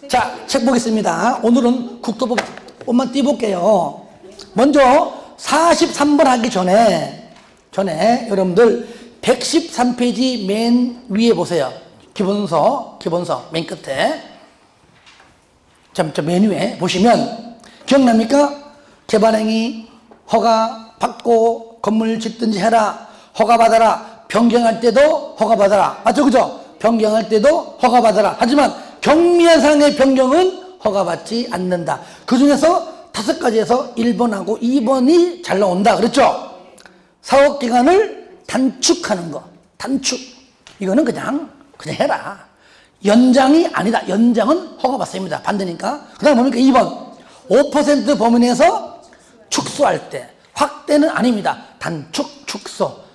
자, 책 보겠습니다. 오늘은 국토법만 띄워볼게요. 먼저 43번 하기 전에 여러분들 113페이지 맨 위에 보세요. 기본서 맨 끝에. 맨 위에 보시면 기억납니까? 개발행위 허가 받고 건물 짓든지 해라. 허가 받아라. 변경할 때도 허가 받아라. 맞죠? 그죠? 변경할 때도 허가 받아라. 하지만 경미한상의 변경은 허가받지 않는다. 그 중에서 5가지에서 1번하고 2번이 잘 나온다. 그랬죠? 사업기간을 단축하는 거. 단축. 이거는 그냥 해라. 연장이 아니다. 연장은 허가받습니다. 반대니까. 그 다음 뭡니까? 2번. 5% 범위 내에서 축소할 때. 확대는 아닙니다. 단축, 축소.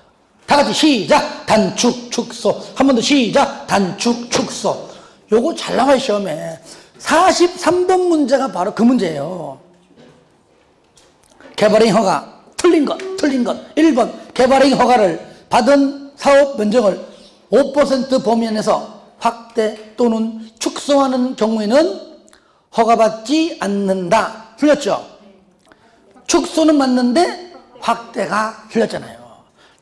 다 같이 시작! 단축, 축소. 한 번 더 시작! 단축, 축소. 요거 잘 나와요, 시험에. 43번 문제가 바로 그 문제예요. 개발행위 허가. 틀린 것. 1번. 개발행위 허가를 받은 사업 면적을 5% 범위 안에서 확대 또는 축소하는 경우에는 허가받지 않는다. 틀렸죠? 축소는 맞는데 확대가 틀렸잖아요.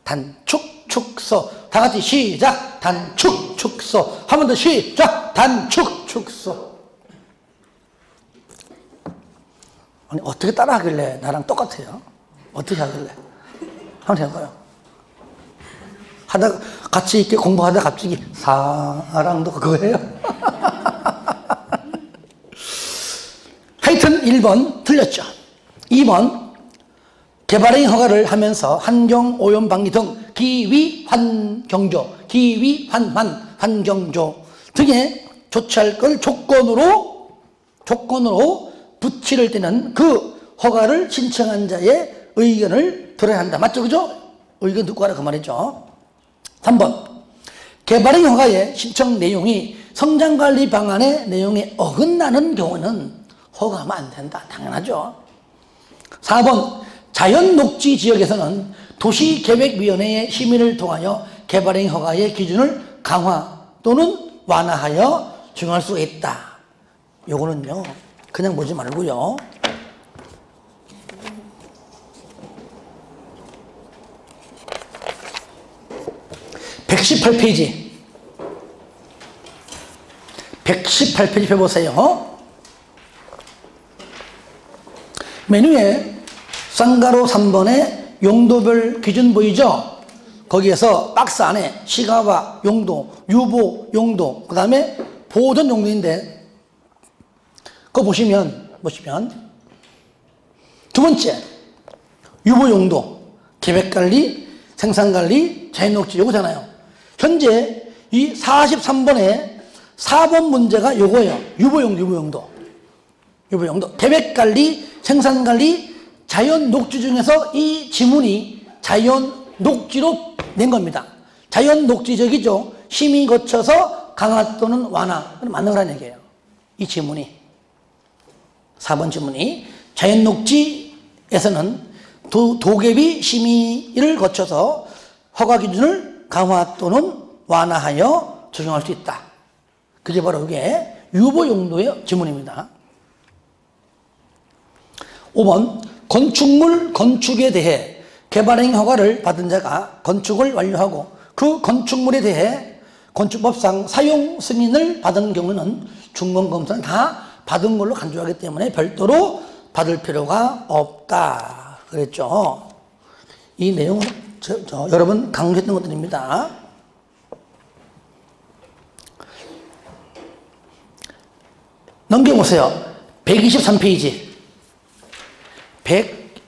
단축, 축소. 다 같이 시작. 단축, 축소. 한 번 더 시작. 단축, 축소. 아니, 어떻게 따라 하길래 나랑 똑같아요? 어떻게 하길래? 한번 해봐요. 같이 이렇게 공부하다가 갑자기 사랑도 그거예요? 하여튼 1번 틀렸죠. 2번. 개발행위 허가를 하면서 환경 오염 방지 등 기위 환경조, 기위 환경조 등에 조치할 걸 조건으로 붙이를 때는 그 허가를 신청한 자의 의견을 들어야 한다. 맞죠? 그죠? 의견 듣고 하라 그 말이죠. 3번. 개발행위 허가의 신청 내용이 성장관리 방안의 내용에 어긋나는 경우는 허가하면 안 된다. 당연하죠. 4번. 자연녹지 지역에서는 도시계획위원회의 심의를 통하여 개발행위 허가의 기준을 강화 또는 완화하여 적용할 수 있다. 요거는요, 그냥 보지 말고요. (118페이지) 118페이지 펴보세요. 메뉴에 쌍가로 3번에 용도별 기준 보이죠? 거기에서 박스 안에 시가와 용도, 유보 용도, 그 다음에 보존 용도인데 그거 보시면 두 번째 유보 용도, 계획관리, 생산관리, 자연녹지 요거잖아요. 현재 이 43번에 4번 문제가 요거예요. 유보 용도. 계획관리, 생산관리, 자연녹지 중에서 이 지문이 자연녹지로 낸 겁니다. 자연녹지적이죠. 심의 거쳐서 강화 또는 완화. 맞는 거라는 얘기예요. 이 지문이. 4번 지문이. 자연녹지에서는 도계비 심의를 거쳐서 허가 기준을 강화 또는 완화하여 적용할 수 있다. 그게 바로 이게 유보 용도의 지문입니다. 5번. 건축물 건축에 대해 개발행위 허가를 받은 자가 건축을 완료하고 그 건축물에 대해 건축법상 사용 승인을 받은 경우는 중간검사는 다 받은 걸로 간주하기 때문에 별도로 받을 필요가 없다. 그랬죠. 이 내용은 여러분 강조했던 것들입니다. 넘겨보세요. 123페이지.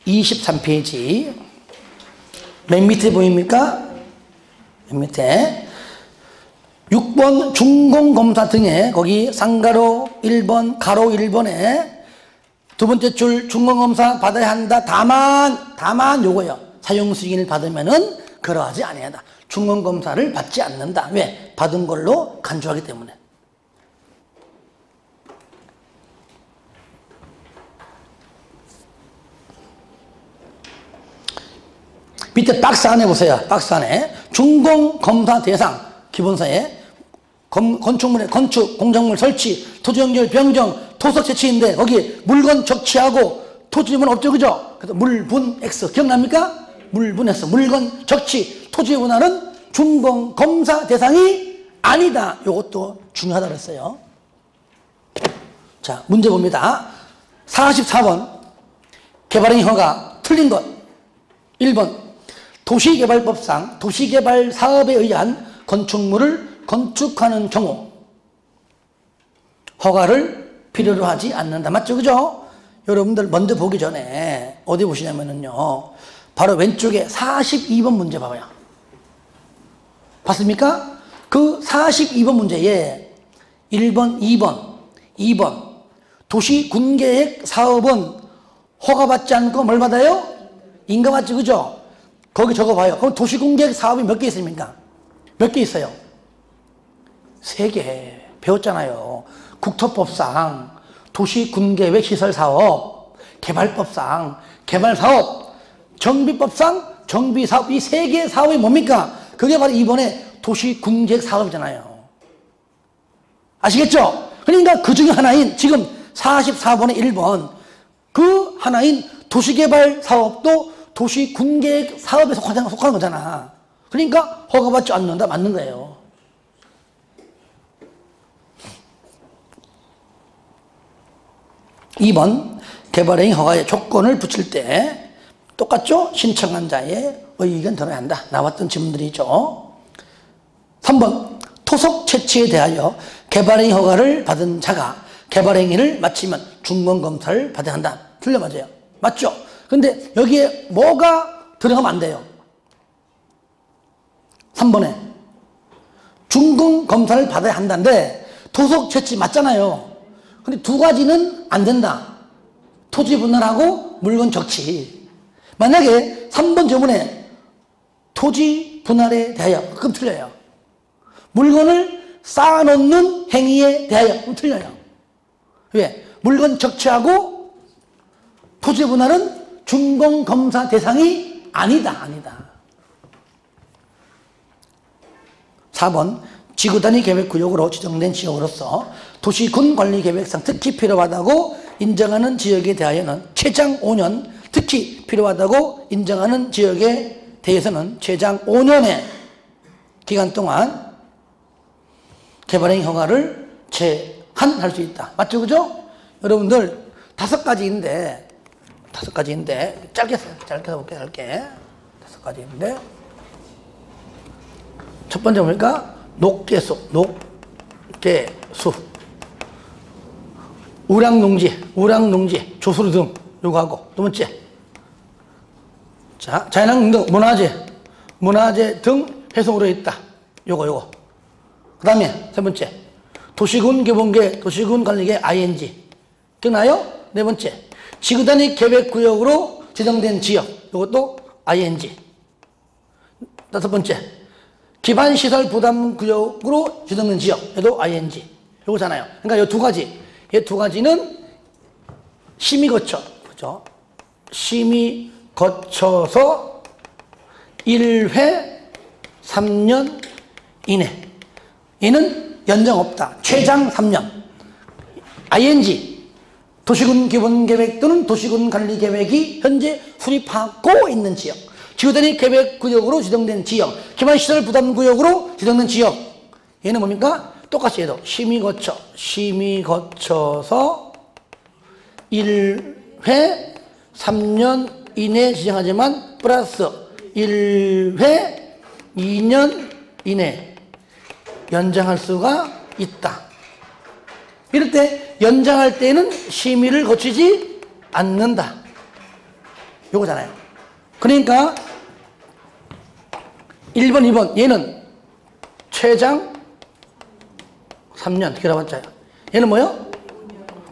123페이지. 맨 밑에 보입니까? 맨 밑에. 6번 중공검사 등에 거기 쌍가로 1번, 가로 1번에 두 번째 줄 중공검사 받아야 한다. 다만 요거요. 사용 승인을 받으면은 그러하지 아니하다. 중공검사를 받지 않는다. 왜? 받은 걸로 간주하기 때문에. 밑에 박스 안에 보세요. 박스 안에 중공검사 대상 기본서에 건축물의 건축, 공작물 설치, 토지 연결, 변경, 토속 채취인데 거기 물건 적치하고 토지분 없죠, 그죠? 그래서 물분 X 기억납니까? 물분 X 물건 적치, 토지 분할은 준공 검사 대상이 아니다. 이것도 중요하다고 그랬어요. 자, 문제 봅니다. 44번 개발행위 허가 틀린 것. 1번 도시개발법상 도시개발 사업에 의한 건축물을 건축하는 경우 허가를 필요로 하지 않는다. 맞죠? 그죠? 여러분들 먼저 보기 전에 어디 보시냐면요. 바로 왼쪽에 42번 문제 봐봐요. 봤습니까? 그 42번 문제에 1번, 2번 도시군계획 사업은 허가받지 않고 뭘 받아요? 인가 맞죠? 그죠? 거기 적어봐요. 그럼 도시군계획 사업이 몇 개 있습니까? 몇 개 있어요? 3개 배웠잖아요. 국토법상 도시군계획 시설사업, 개발법상 개발사업, 정비법상 정비사업, 이 3개의 사업이 뭡니까? 그게 바로 이번에 도시군계획 사업이잖아요. 아시겠죠? 그러니까 그 중에 하나인 지금 44번의 1번 그 하나인 도시개발 사업도 도시군계획 사업에 속하는 거잖아. 그러니까 허가받지 않는다. 맞는 거예요. 2번 개발행위 허가의 조건을 붙일 때 똑같죠? 신청한 자의 의견 들어야 한다. 나왔던 질문들이죠. 3번 토속 채취에 대하여 개발행위 허가를 받은 자가 개발행위를 마치면 준공검사를 받아야 한다. 틀려 맞아요. 맞죠? 근데 여기에 뭐가 들어가면 안 돼요? 3번에 준공검사를 받아야 한다는데 토속 채취 맞잖아요. 근데 두 가지는 안 된다. 토지 분할하고 물건 적치. 만약에 3번 질문에 토지 분할에 대하여 그럼 틀려요. 물건을 쌓아놓는 행위에 대하여 그럼 틀려요. 왜? 물건 적치하고 토지 분할은 준공검사 대상이 아니다. 4번 지구단위 계획구역으로 지정된 지역으로서 도시군관리계획상 특히 필요하다고 인정하는 지역에 대하여는 최장 5년, 특히 필요하다고 인정하는 지역에 대해서는 최장 5년의 기간 동안 개발행위 허가를 제한할 수 있다. 맞죠? 그죠? 여러분들 5가지인데 짧게 해볼게요. 5가지인데 첫 번째 뭡니까? 녹개수, 우량농지, 조수로 등 요거 하고 두 번째 자 자연환경 문화재 등 해송으로 있다. 요거 그 다음에 세 번째 도시군 개본계 도시군 관리계 ING 기억나요? 네 번째 지구단위 계획구역으로 지정된 지역 요것도 ING. 다섯 번째 기반시설 부담구역으로 지정된 지역 얘도 ING 요거잖아요. 그러니까 이 두 가지 이 두 가지는 심의 거쳐 그죠? 심의 거쳐서 1회 3년 이내 얘는 연장 없다. 최장 3년 ING 도시군 기본계획 또는 도시군 관리계획이 현재 수립하고 있는 지역 지구단위 계획구역으로 지정된 지역 기반시설 부담구역으로 지정된 지역 얘는 뭡니까? 똑같이 해도 심의 거쳐서 1회 3년 이내 지정하지만 플러스 1회 2년 이내 연장할 수가 있다. 이럴 때 연장할 때는 심의를 거치지 않는다. 요거잖아요. 그러니까 1번, 2번 얘는 최장 3년 길어봤자요. 얘는 뭐요?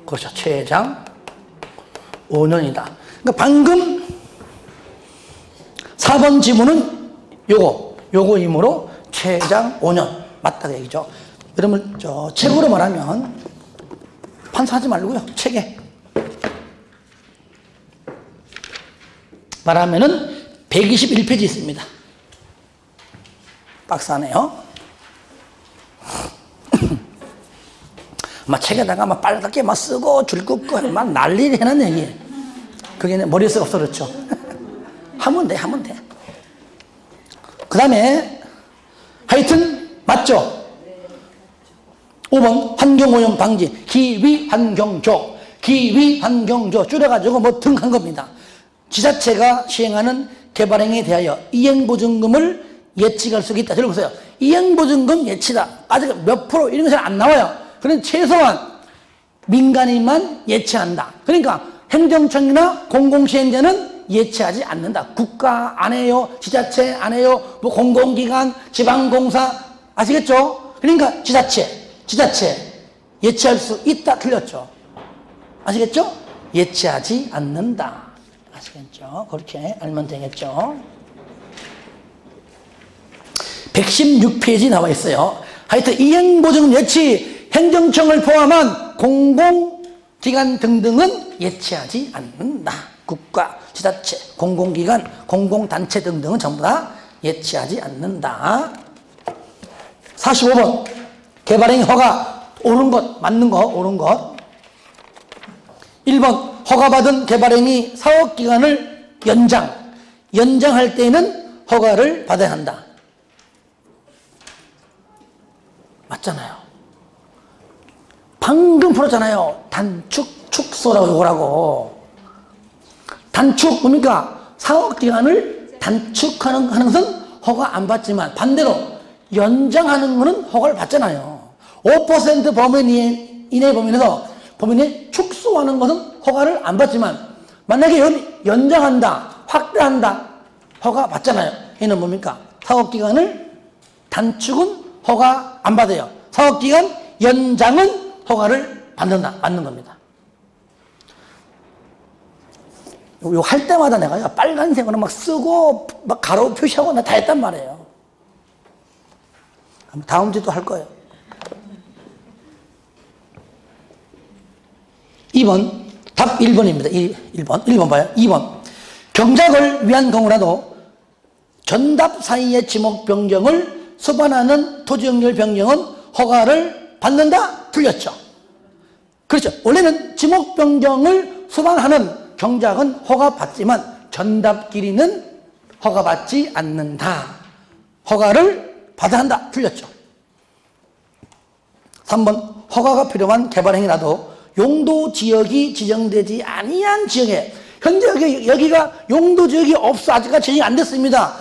그렇죠. 최장 5년이다. 그러니까 방금 4번 지문은 요거이므로 최장 5년 맞다 얘기죠. 여러분 책으로 말하면 판사하지 말고요. 책에 말하면은 121페이지 있습니다. 박스 안에요. 막 책에다가 막 빨갛게 막 쓰고 줄 긋고 막 난리를 해놨네, 이게. 그게 머릿속에 없어졌죠. 하면 돼, 하면 돼. 그 다음에, 하여튼, 맞죠? 5번, 환경오염 방지. 기위환경조. 기위환경조. 줄여가지고 뭐 등 한 겁니다. 지자체가 시행하는 개발행위에 대하여 이행보증금을 예치할 수 있다. 들어보세요. 이행보증금 예치다. 아직 몇 프로 이런 것은 안 나와요. 그럼 최소한 민간인만 예치한다. 그러니까 행정청이나 공공시행자는 예치하지 않는다. 국가 안 해요. 지자체 안 해요. 뭐 공공기관, 지방공사. 아시겠죠? 그러니까 지자체 예치할 수 있다. 틀렸죠? 아시겠죠? 예치하지 않는다. 아시겠죠? 그렇게 알면 되겠죠? 116페이지 나와 있어요. 하여튼 이행보증금 예치, 행정청을 포함한 공공기관 등등은 예치하지 않는다. 국가, 지자체, 공공기관, 공공단체 등등은 전부 다 예치하지 않는다. 45번 개발행위 허가 옳은 것, 맞는 것, 옳은 것. 1번 허가받은 개발행위 사업기간을 연장할 때에는 허가를 받아야 한다. 맞잖아요. 방금 풀었잖아요. 축소라고 요거라고. 단축 뭡니까? 사업기간을 단축하는 것은 허가 안 받지만 반대로 연장하는 것은 허가를 받잖아요. 5% 범위 이내 범위에서 범위내 축소하는 것은 허가를 안 받지만 만약에 연장한다, 확대한다, 허가 받잖아요. 얘는 뭡니까? 사업기간을 단축은 허가 안 받아요. 사업기간 연장은 허가를 받는 겁니다. 이거 할 때마다 내가 빨간색으로 막 쓰고 막 가로 표시하고 나 다 했단 말이에요. 다음 주도 할 거예요. 2번 답 1번입니다. 1번 봐요. 2번 경작을 위한 경우라도 전답 사이의 지목 변경을 수반하는 토지 연결 변경은 허가를 받는다? 틀렸죠. 그렇죠. 원래는 지목 변경을 수반하는 경작은 허가받지만 전답 길이는 허가받지 않는다. 허가를 받아야 한다. 틀렸죠. 3번 허가가 필요한 개발행위라도 용도 지역이 지정되지 아니한 지역에 현재 여기가 용도 지역이 없어. 아직까지 지정이 안 됐습니다.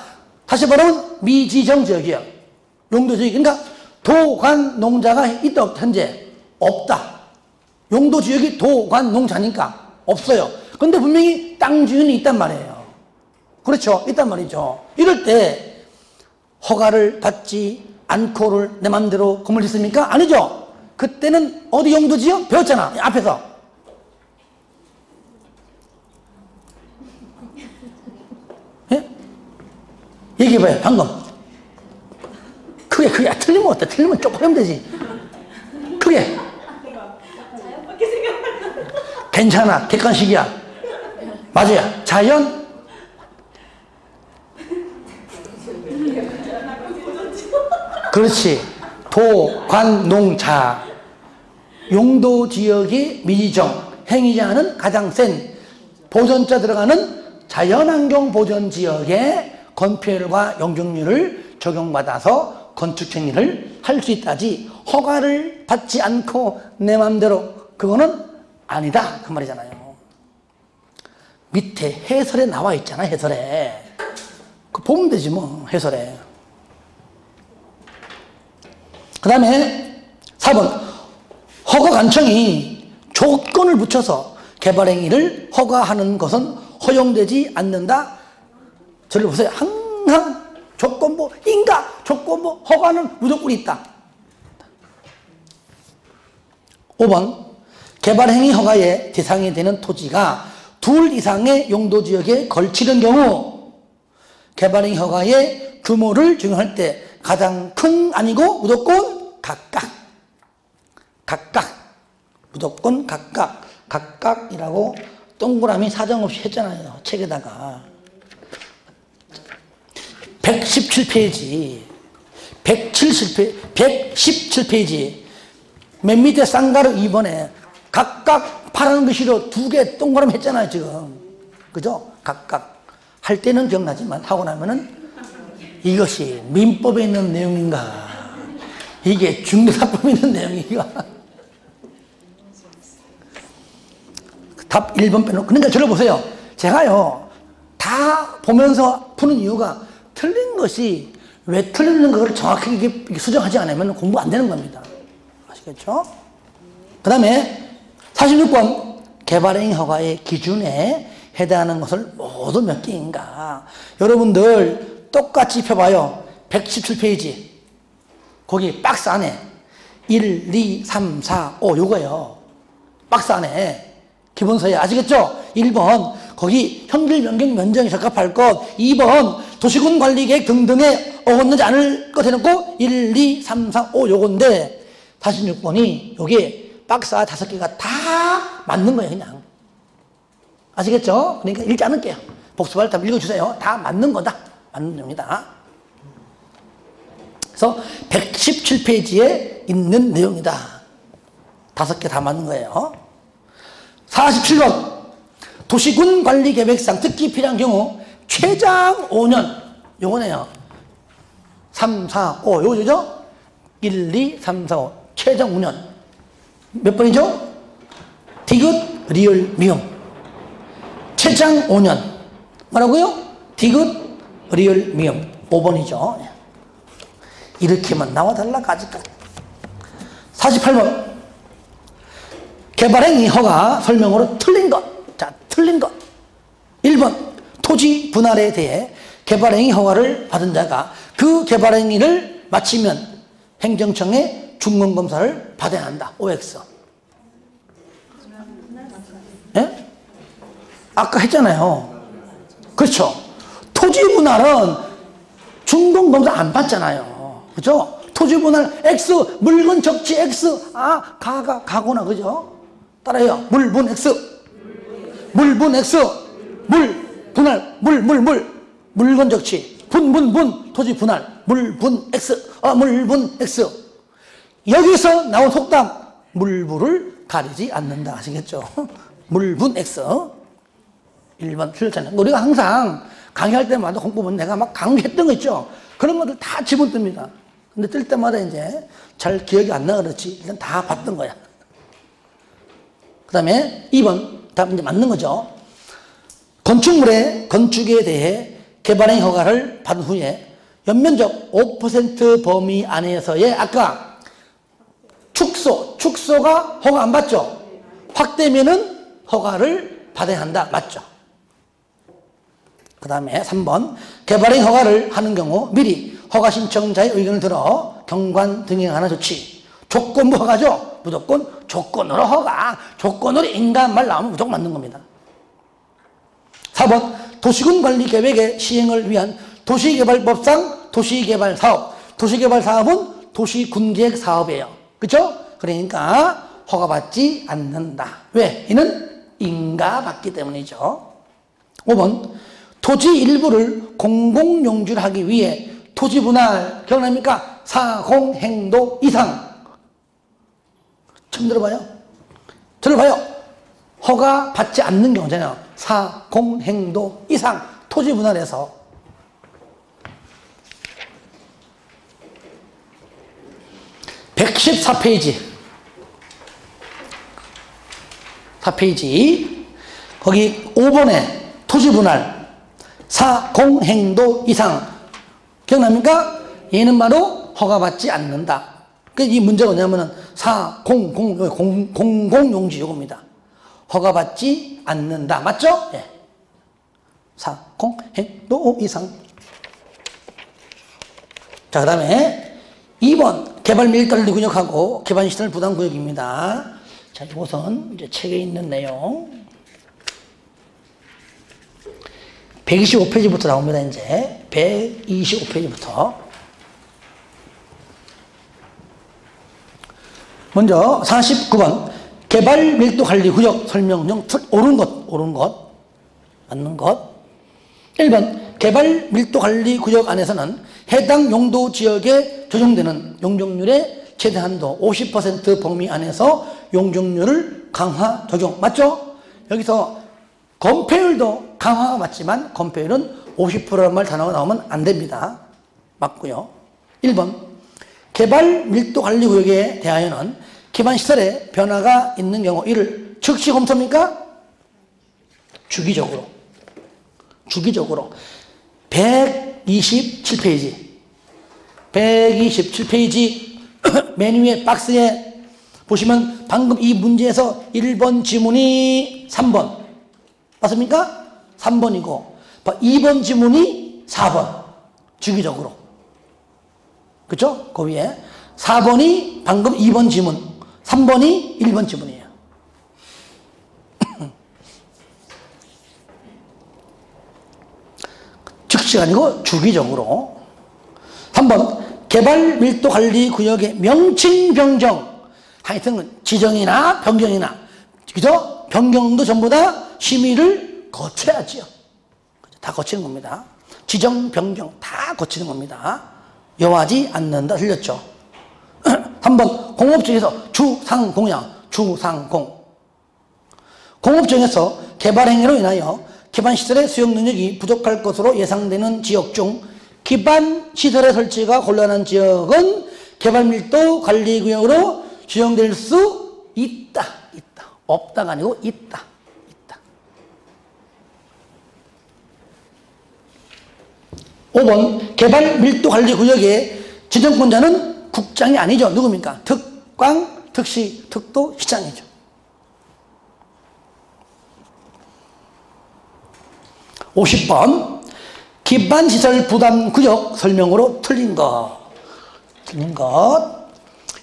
다시 말하면 미지정 지역이에요. 용도 지역. 그러니까 도관 농자가 있다. 현재 없다. 용도 지역이 도관 농자니까 없어요. 근데 분명히 땅 주인이 있단 말이에요. 그렇죠? 있단 말이죠. 이럴 때 허가를 받지 않고를 내 맘대로 건물 짓습니까? 아니죠. 그때는 어디 용도지요? 배웠잖아. 앞에서. 예? 얘기해봐요. 방금. 크게. 틀리면 어때? 틀리면 조금 하면 되지. 크게. 괜찮아. 객관식이야. 맞아요. 자연. 그렇지. 도, 관, 농, 자. 용도 지역의 미지정, 행위자는 가장 센 보존자 들어가는 자연환경 보존 지역의 건폐율과 용적률을 적용받아서 건축 행위를 할 수 있다지 허가를 받지 않고 내 맘대로 그거는 아니다. 그 말이잖아요. 밑에 해설에 나와 있잖아. 해설에. 그 보면 되지 뭐. 해설에. 그 다음에 4번 허가관청이 조건을 붙여서 개발행위를 허가하는 것은 허용되지 않는다. 저를 보세요. 항상 조건부 조건부 허가는 무조건 있다. 5번 개발행위 허가의 대상이 되는 토지가 둘 이상의 용도지역에 걸치는 경우 개발행위 허가의 규모를 적용할 때 가장 큰 아니고 무조건 무조건 각각이라고 동그라미 사정없이 했잖아요. 책에다가 117페이지 맨 밑에 쌍가루 2번에 각각 파란 글씨로 2개 동그라미 했잖아요, 지금. 그죠? 각각. 할 때는 기억나지만 하고 나면은 이것이 민법에 있는 내용인가? 이게 중대사법에 있는 내용인가? 답 1번 빼놓고. 그러니까 저를 보세요. 제가요, 다 보면서 푸는 이유가 틀린 것이 왜 틀리는 걸 정확하게 이게 수정하지 않으면 공부 안 되는 겁니다. 아시겠죠? 그 다음에 46번 개발행 허가의 기준에 해당하는 것을 모두 몇 개인가? 여러분들 똑같이 펴봐요. 117페이지. 거기 박스 안에 1, 2, 3, 4, 5 요거예요. 박스 안에. 기본서에 아시겠죠? 1번 거기 형질 변경 면적에 적합할 것, 2번 도시군 관리계획 등등에 어긋나지 않을 것 해놓고 1, 2, 3, 4, 5 요건데 46번이 요게 박스 5개가 다 맞는 거예요, 그냥. 아시겠죠? 그러니까 읽지 않을게요. 복습할 때 읽어주세요. 다 맞는 거다. 맞는 겁니다. 그래서 117페이지에 있는 내용이다. 5개 다 맞는 거예요. 47번 도시군 관리 계획상 특히 필요한 경우 최장 5년 요거네요. 3, 4, 5 요거죠? 1, 2, 3, 4, 5 최장 5년 몇 번이죠? 디귿, 리을, 미음 최장 5년 뭐라고요? 디귿, 리을, 미음 5번이죠. 이렇게만 나와달라 까짓까지. 48번 개발행위 허가 설명으로 틀린 것. 자, 틀린 것. 1번 토지 분할에 대해 개발행위 허가를 받은 자가 그 개발행위를 마치면 행정청의 중간검사를 받아야 한다. OX. 예? 아까 했잖아요. 그렇죠. 토지 분할은 중간검사 안 받잖아요. 그렇죠? 토지 분할 X, 물건 적치 X, 가구나, 그죠? 따라해요. 물분 X. 물분 X. 물, 분할, 물건 적치. 분. 토지 분할. 물분 X. 물분 X. 여기서 나온 속담. 물부를 가리지 않는다. 아시겠죠? 물분 X. 1번 틀렸잖아요. 우리가 항상 강의할 때마다 공부 보면 내가 막 강의했던 거 있죠? 그런 것들 다 지분 뜹니다. 근데 뜰 때마다 이제 잘 기억이 안 나 그렇지. 일단 다 봤던 거야. 그 다음에 2번, 답 이제 맞는 거죠. 건축물의 건축에 대해 개발행 허가를 받은 후에 연면적 5% 범위 안에서의 아까 축소가 허가 안 받죠? 확대면은 허가를 받아야 한다. 맞죠? 그 다음에 3번, 개발행 허가를 하는 경우 미리 허가 신청자의 의견을 들어 경관 등행하는 조치. 조건부 허가죠? 무조건 조건으로 허가. 조건으로 인간 말 나오면 무조건 맞는 겁니다. 4번 도시군 관리 계획의 시행을 위한 도시개발법상 도시개발 사업. 도시개발 사업은 도시군계획 사업이에요. 그렇죠? 그러니까 허가받지 않는다. 왜? 이는 인가받기 때문이죠. 5번 토지 일부를 공공용주를 하기 위해 토지 분할 기억납니까? 사공행도 이상. 처음 들어봐요? 들어봐요. 허가 받지 않는 경우잖아요. 사공행도 이상 토지 분할에서. (114페이지) 4페이지 거기 5번에 토지 분할 사공행도 이상 기억납니까? 얘는 바로 허가받지 않는다. 이 문제가 뭐냐면은 공공용지 요겁니다. 허가받지 않는다. 맞죠? 예. 사공행도 이상. 자, 그 다음에 2번 개발 밀가를 구역하고 개발시설 부담구역입니다. 자, 이것은 이제 책에 있는 내용 125페이지부터 나옵니다. 이제 125페이지부터 먼저 49번 개발 밀도 관리 구역 설명령 옳은 것 맞는 것. 1번 개발 밀도 관리 구역 안에서는 해당 용도 지역에 조정되는 용적률의 최대한도 50% 범위 안에서 용적률을 강화 적용. 맞죠? 여기서 건폐율도 강화가 맞지만 건폐율은 50%라는 말 단어가 나오면 안 됩니다. 맞고요. 1번 개발 밀도 관리 구역에 대하여는 기반 시설에 변화가 있는 경우 이를 즉시 검토입니까? 주기적으로 127페이지 맨 위에 박스에 보시면 방금 이 문제에서 1번 지문이 3번 맞습니까? 3번이고 2번 지문이 4번 주기적으로 그렇죠? 그 위에 4번이 방금 2번 지문 3번이 1번 지문이에요. 즉시가 아니고 주기적으로. 3번 개발 밀도 관리 구역의 명칭 변경 하여튼 지정이나 변경이나 그죠? 변경도 전부 다 심의를 거쳐야지요. 다 거치는 겁니다. 지정 변경 다 거치는 겁니다. 여하지 않는다. 틀렸죠? 3번 공업청에서 주상공이야. 주상공. 공업청에서 개발 행위로 인하여 기반시설의 수용 능력이 부족할 것으로 예상되는 지역 중 기반시설의 설치가 곤란한 지역은 개발밀도 관리구역으로 지정될 수 있다. 없다가 아니고 있다. 5번 개발밀도 관리구역의 지정권자는 국장이 아니죠. 누굽니까? 특광, 특시, 특도, 시장이죠. 50번 기반시설 부담구역 설명으로 틀린 것.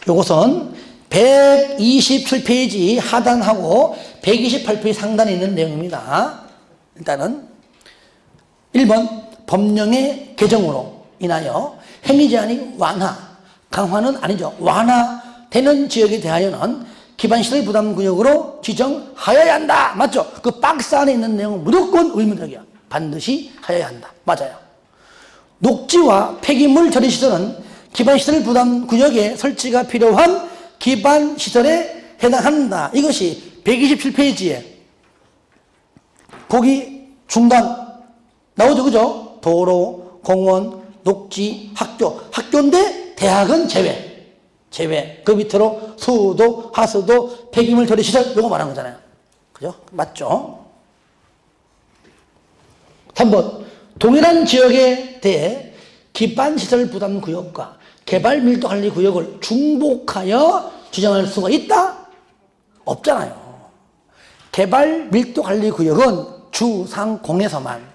요것은 127페이지 하단하고 128페이지 상단에 있는 내용입니다. 일단은 1번 법령의 개정으로 인하여 행위제한이 완화, 강화는 아니죠. 완화되는 지역에 대하여는 기반시설 부담구역으로 지정하여야 한다. 맞죠? 그 박스 안에 있는 내용은 무조건 의무적이야. 반드시 하여야 한다. 맞아요. 녹지와 폐기물 처리시설은 기반시설 부담구역에 설치가 필요한 기반시설에 해당한다. 이것이 127페이지에 거기 중단 나오죠. 그죠? 도로, 공원, 녹지, 학교인데 대학은 제외. 그 밑으로 수도, 하수도, 폐기물 처리 시설 이거 말하는 거잖아요. 그죠? 맞죠? 3번 동일한 지역에 대해 기반시설 부담구역과 개발밀도관리구역을 중복하여 지정할 수가 있다? 없잖아요. 개발밀도관리구역은 주상공에서만,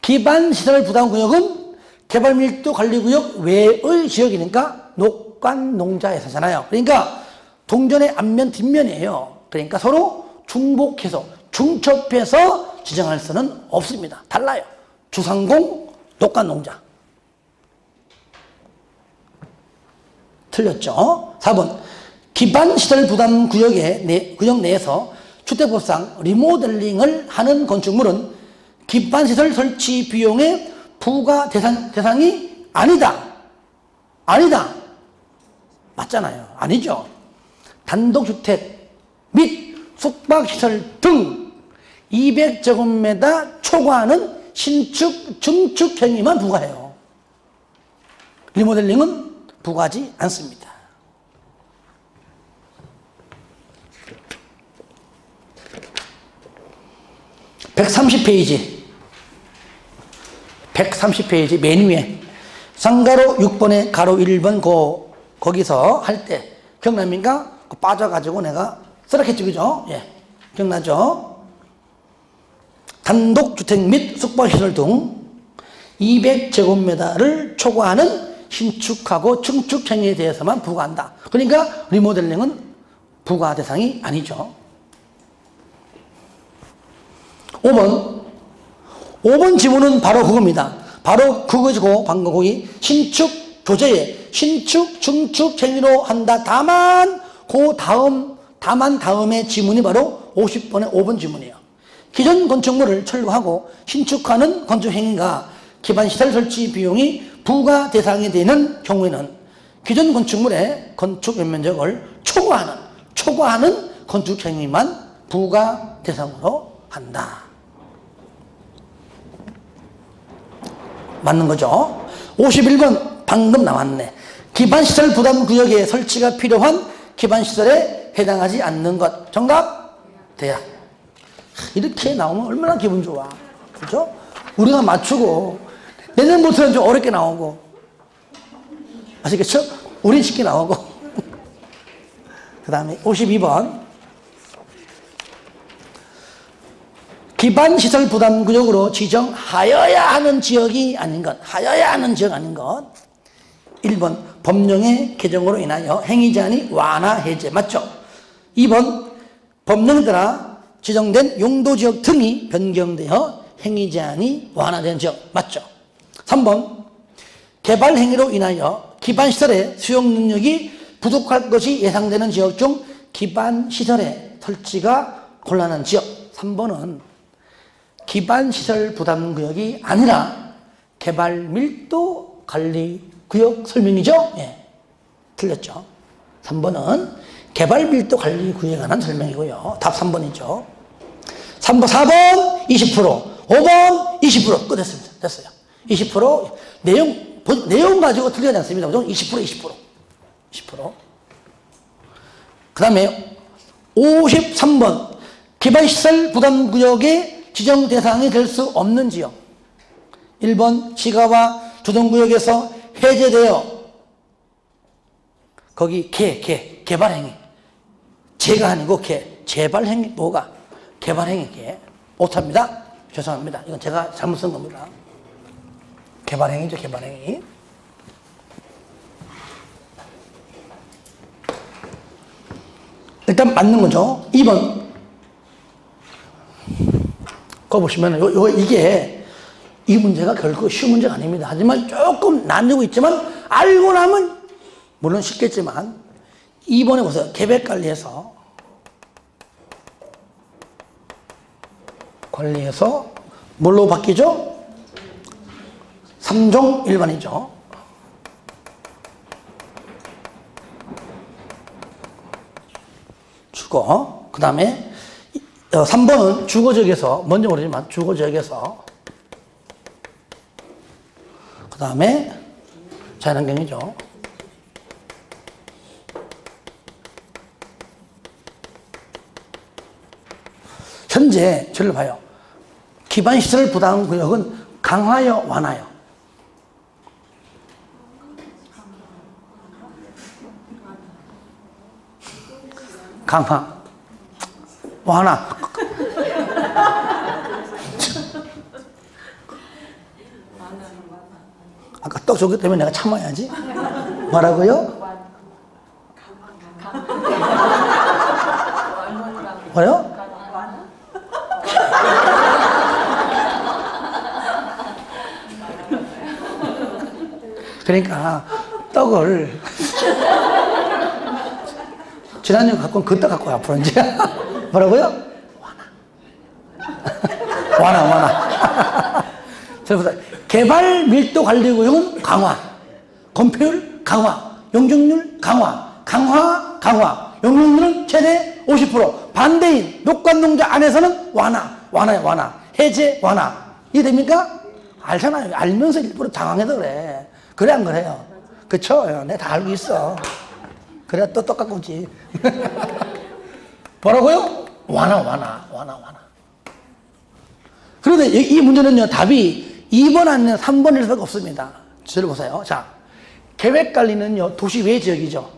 기반시설 부담구역은 개발밀도관리구역 외의 지역이니까 녹관 농자에서잖아요. 그러니까 동전의 앞면 뒷면이에요. 그러니까 서로 중복해서 중첩해서 지정할 수는 없습니다. 달라요. 주상공, 녹관 농자. 틀렸죠? 4번 기반시설 부담구역의 구역 내에서 주택법상 리모델링을 하는 건축물은 기반시설 설치 비용의 부과 대상이 아니다. 맞잖아요. 아니죠. 단독주택 및 숙박시설 등 200제곱미터 초과하는 신축, 증축 행위만 부과해요. 리모델링은 부과하지 않습니다. (130페이지) 맨 위에 쌍가로 6번에 가로 1번 거기서 할 때 기억납니까? 빠져가지고 내가 쓰라했죠. 그죠? 예. 기억나죠? 단독주택 및 숙박시설 등 200제곱미터를 초과하는 신축하고 증축 행위에 대해서만 부과한다. 그러니까 리모델링은 부과 대상이 아니죠. 5번 지문은 바로 그겁니다. 바로 그것이고 방금 거기 신축 교제에 신축 증축 행위로 한다. 다만 다음의 지문이 바로 50번의 5번 지문이에요. 기존 건축물을 철거하고 신축하는 건축 행위가 기반시설 설치 비용이 부과 대상이 되는 경우에는 기존 건축물의 건축 면적을 초과하는 건축 행위만 부과 대상으로 한다. 맞는 거죠? 51번 방금 나왔네. 기반시설 부담구역에 설치가 필요한 기반시설에 해당하지 않는 것. 정답? 대학. 이렇게 나오면 얼마나 기분 좋아. 그죠? 우리가 맞추고 내년부터는 좀 어렵게 나오고 아시겠죠? 우린 쉽게 나오고 그 다음에 52번 기반시설 부담구역으로 지정하여야 하는 지역이 아닌 것. 하여야 하는 지역 아닌 것. 1번 법령의 개정으로 인하여 행위제한이 완화 해제. 맞죠? 2번 법령에 따라 지정된 용도지역 등이 변경되어 행위제한이 완화된 지역. 맞죠? 3번 개발 행위로 인하여 기반시설의 수용 능력이 부족할 것이 예상되는 지역 중 기반시설의 설치가 곤란한 지역. 3번은 기반시설 부담구역이 아니라 개발밀도관리구역 설명이죠? 예, 틀렸죠. 3번은 개발밀도관리구역에 관한 설명이고요. 답 3번이죠. 3번, 4번 20%, 5번 20% 끝냈습니다. 됐어요. 20% 내용 가지고 틀리지 않습니다. 20%. 그 다음에 53번 기반시설 부담구역의 지정 대상이 될 수 없는 지역. 1번 지가와 주동구역에서 해제되어 거기 개발행위. 제가 아니고 재발행위. 뭐가? 개발행위. 못합니다. 죄송합니다. 이건 제가 잘못 쓴 겁니다. 개발행위죠. 개발행위. 일단 맞는 거죠. 2번 그거 보시면 이게 이 문제가 결코 쉬운 문제가 아닙니다. 하지만 조금 난이도 있지만 알고 나면 물론 쉽겠지만 2번에 보세요. 계획관리에서 뭘로 바뀌죠? 3종 일반이죠. 주거. 그 다음에 3번은 주거지역에서, 뭔지 모르지만 주거지역에서, 그 다음에 자연환경이죠. 현재 저를 봐요. 기반시설 부담구역은 강화요, 완화요? 강화. 완화. 아까 떡 줬기 때문에 내가 참아야지. 뭐라고요? 뭐요? 그러니까 떡을 지난주에 갖고 온 그 떡 갖고 와 앞으로 이제. 뭐라고요? 완화. 개발 밀도 관리구역은 강화, 건폐율 강화, 용적률 강화, 용적률은 최대 50%. 반대인 녹관농자 안에서는 완화, 해제, 완화. 이해됩니까? 알잖아요. 알면서 일부러 당황해서 그래. 그래 안 그래요? 그쵸? 내가 다 알고 있어. 그래야 또 똑같고 오지. 뭐라고요? 완화. 그런데 이 문제는요, 답이 2번 아니면 3번일 수밖에 없습니다. 저를 보세요. 자, 계획관리는요, 도시 외 지역이죠.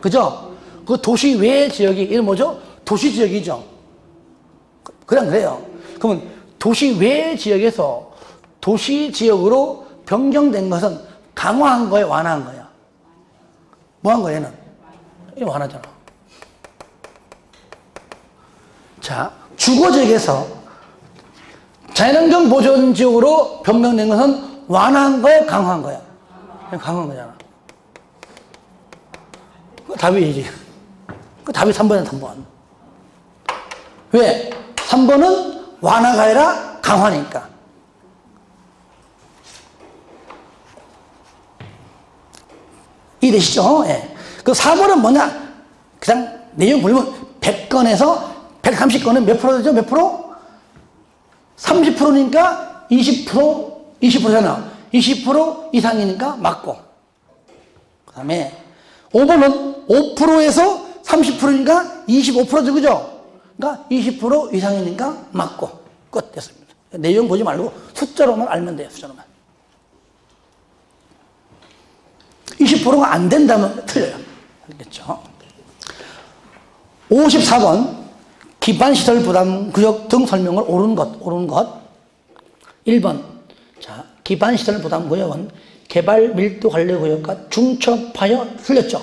그죠? 그 도시 외 지역이, 이름 뭐죠? 도시 지역이죠. 그냥 그래요. 그러면 도시 외 지역에서 도시 지역으로 변경된 것은 강화한 거예요, 완화한 거예요? 뭐 한 거예요, 얘는? 이거 완화잖아. 자, 주거지역에서 자연환경 보존지역으로 변경된 것은 완화한 거예요, 강화한 거예요? 강화한 거잖아. 그 답이지. 그 답이 3번이야, 3번. 왜? 3번은 완화가 아니라 강화니까. 이해되시죠? 예. 그 4번은 뭐냐? 그냥 내용 보면 100건에서 130건은 몇 프로 되죠? 몇 프로? 30%니까 20%잖아. 20% 이상이니까 맞고. 그 다음에 5번은 5%에서 30%니까 25%죠. 그죠? 그러니까 20% 이상이니까 맞고. 끝 됐습니다. 내용 보지 말고 숫자로만 알면 돼요. 숫자로만. 20%가 안 된다면 틀려요. 알겠죠? 54번 기반시설 부담 구역 등 설명을 옳은 것 1번 자 기반시설 부담 구역은 개발 밀도 관리 구역과 중첩하여 틀렸죠.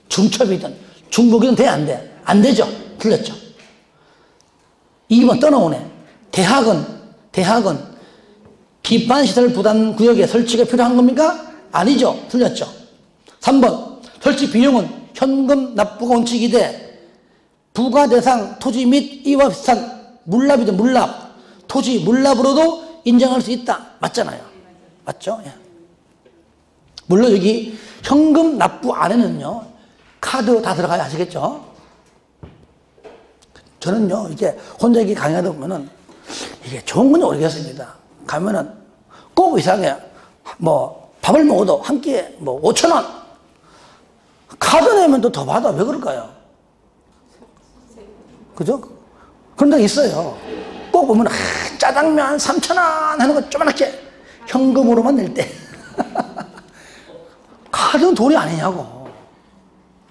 중첩이든 중복이든 돼 안 돼? 안 되죠. 틀렸죠. 2번 떠나오네. 대학은 기반시설 부담 구역에 설치가 필요한 겁니까? 아니죠. 틀렸죠. 3번 설치 비용은 현금 납부가 원칙이 돼 부가대상 토지 및 이와 비슷한 물납이죠. 물납. 토지 물납으로도 인정할 수 있다. 맞잖아요. 맞죠? 예. 물론 여기 현금 납부 안에는요. 카드 다 들어가야 아시겠죠? 저는요. 이게 혼자 이렇게 강의하다 보면은 이게 좋은 건지 모르겠습니다. 가면은 꼭 이상해. 뭐 밥을 먹어도 한 끼에 뭐 5,000원. 카드 내면 또 더 받아. 왜 그럴까요? 그죠? 그런 데가 있어요. 꼭 보면, 짜장면 3,000원 하는 거 조그맣게 현금으로만 낼 때. 카드는 돈이 아니냐고.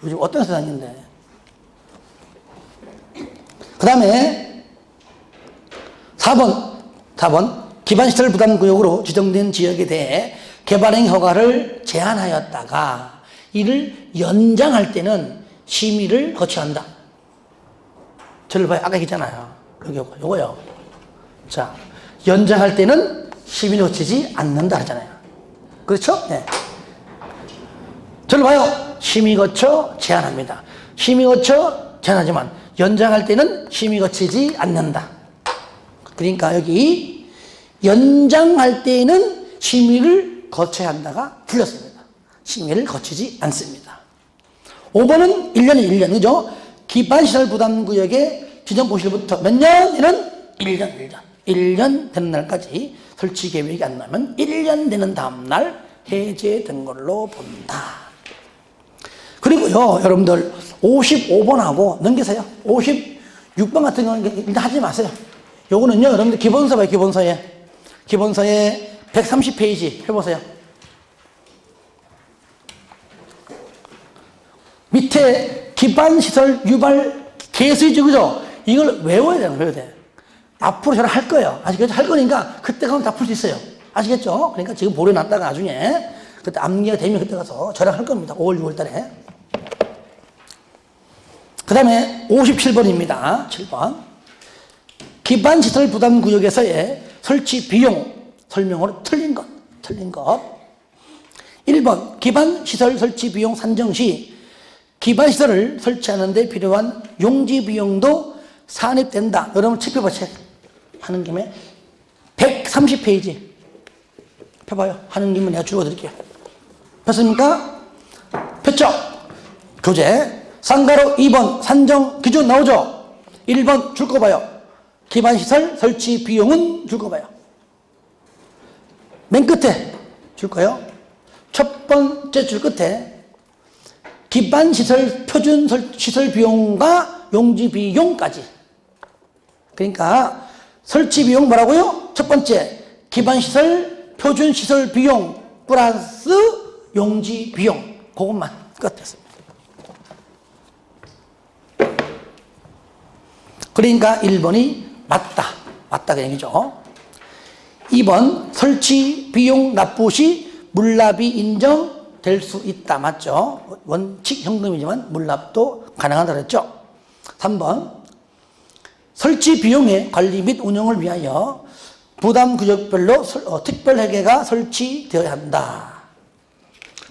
요즘 어떤 세상인데. 그 다음에 4번 기반시설 부담구역으로 지정된 지역에 대해 개발행 허가를 제한하였다가 이를 연장할 때는 심의를 거쳐야 한다. 저를 봐요. 아까 얘기했잖아요. 요거요. 자, 연장할 때는 심의를 거치지 않는다 하잖아요. 그렇죠? 네. 저를 봐요. 심의 거쳐 제한합니다. 심의 거쳐 제한하지만 연장할 때는 심의 거치지 않는다. 그러니까 여기 연장할 때는 심의를 거쳐야 한다가 틀렸습니다. 심의를 거치지 않습니다. 5번은 1년이 1년, 그죠? 기반시설 부담구역의 지정고시일부터 몇 년에는 1년 되는 날까지 설치 계획이 안 나면 1년 되는 다음 날 해제된 걸로 본다. 그리고요, 여러분들 55번하고 넘기세요. 56번 같은 경우는 일단 하지 마세요. 요거는요, 여러분들 기본서 봐요, 기본서에 130페이지 해보세요. 밑에 기반시설 유발 개수이죠, 그죠? 이걸 외워야 돼. 앞으로 저는 할 거예요. 아시겠죠? 할 거니까 그때 가면 다 풀 수 있어요. 아시겠죠? 그러니까 지금 보려놨다가 나중에 그때 암기가 되면 그때 가서 저랑 할 겁니다. 5월, 6월 달에. 그 다음에 57번입니다. 7번. 기반시설 부담구역에서의 설치 비용 설명으로 틀린 것. 1번. 기반시설 설치 비용 산정 시 기반시설을 설치하는 데 필요한 용지 비용도 산입된다. 여러분 책 펴보세요. 하는 김에 130페이지 펴봐요. 하는 김에 내가 줄여드릴게요. 폈습니까? 폈죠? 교재 쌍가로 2번 산정 기준 나오죠? 1번 줄 거 봐요. 기반시설 설치 비용은 줄 거 봐요. 맨 끝에 줄 거요. 첫 번째 줄 끝에 기반시설 표준 시설 비용과 용지 비용까지. 그러니까 설치 비용 뭐라고요? 첫 번째 기반시설 표준 시설 비용 플러스 용지 비용. 그것만 끝냈습니다. 그러니까 1번이 맞다 그 얘기죠. 2번 설치 비용 납부 시 물납이 인정될 수 있다. 맞죠? 원칙 현금이지만 물납도 가능하다고 했죠. 3번 설치 비용의 관리 및 운영을 위하여 부담구역별로 특별회계가 설치되어야 한다.